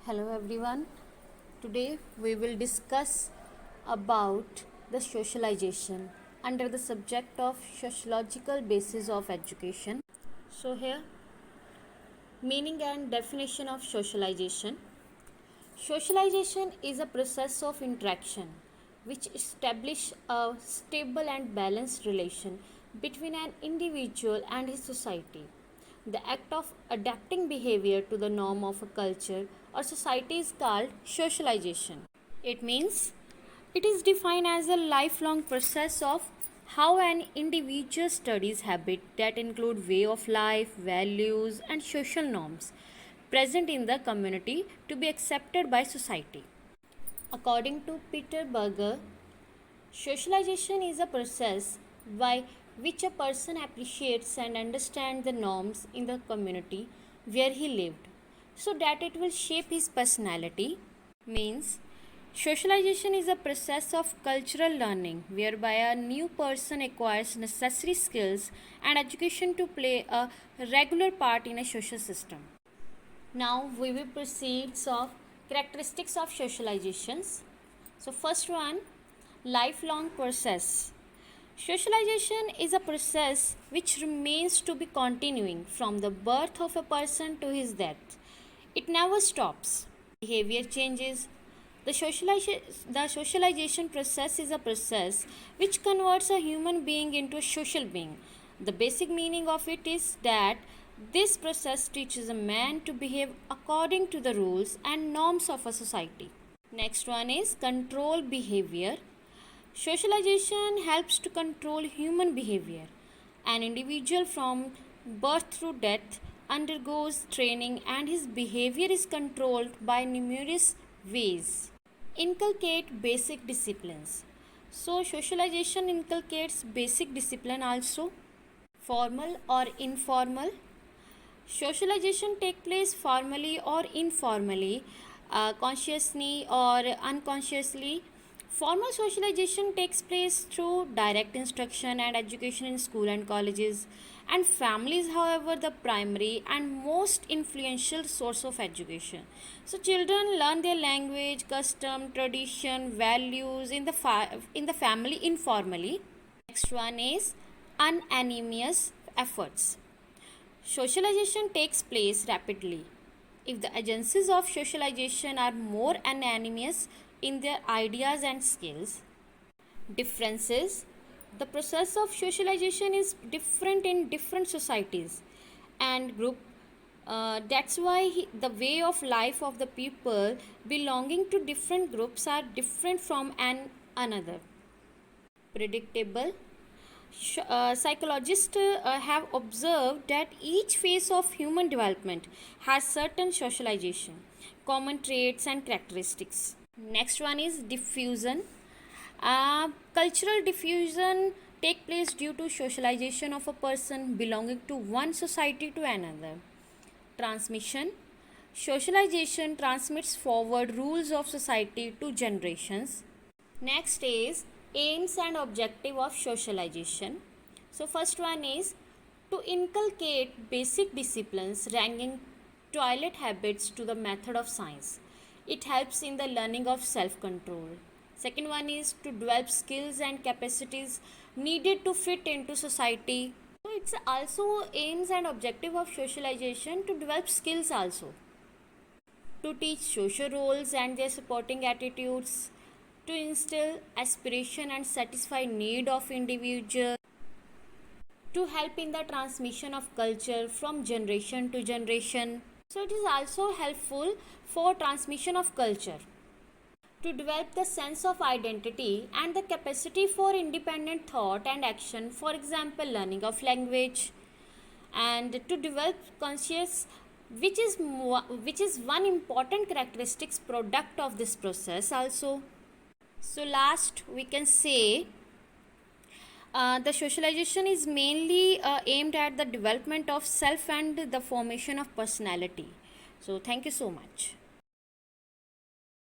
Hello everyone. Today we will discuss about the socialization under the subject of sociological basis of education. So here meaning and definition of socialization. Socialization is a process of interaction which establish a stable and balanced relation between an individual and his society. The act of adapting behavior to the norm of a culture or society is called socialization. It means it is defined as a lifelong process of how an individual studies habits that include way of life, values and social norms present in the community to be accepted by society. According to Peter Berger, socialization is a process by which a person appreciates and understands the norms in the community where he lived so that it will shape his personality. Means socialization is a process of cultural learning whereby a new person acquires necessary skills and education to play a regular part in a social system. Now we will proceed of characteristics of socializations. So first one, lifelong process. Socialization is a process which remains to be continuing from the birth of a person to his death. It never stops. Behavior changes. The socialization process is a process which converts a human being into a social being. The basic meaning of it is that this process teaches a man to behave according to the rules and norms of a society. Next one is control behavior. Socialization helps to control human behavior. An individual from birth through death undergoes training and his behavior is controlled by numerous ways. Inculcate basic disciplines. So, socialization inculcates basic discipline also, formal or informal. Socialization takes place formally or informally, consciously or unconsciously. Formal socialization takes place through direct instruction and education in school and colleges, and families, however, the primary and most influential source of education. So, children learn their language, custom, tradition, values in the family informally. Next one is unanimous efforts. Socialization takes place rapidly. If the agencies of socialization are more unanimous in their ideas and skills, differences, the process of socialization is different in different societies and group. That's why the way of life of the people belonging to different groups are different from another. Predictable. Psychologists have observed that each phase of human development has certain socialization, common traits and characteristics. Next one is diffusion. Cultural diffusion take place due to socialization of a person belonging to one society to another. Transmission. Socialization transmits forward rules of society to generations. Next is aims and objective of socialization. So first one is to inculcate basic disciplines ranging toilet habits to the method of science. It helps in the learning of self-control. Second one is to develop skills and capacities needed to fit into society. So it's also aims and objective of socialization to develop skills also. To teach social roles and their supporting attitudes, to instill aspiration and satisfy need of individual, to help in the transmission of culture from generation to generation. So it is also helpful for transmission of culture, to develop the sense of identity and the capacity for independent thought and action, for example learning of language, and to develop conscious, which is one important characteristics product of this process also. So last we can say the socialization is mainly aimed at the development of self and the formation of personality. So thank you so much.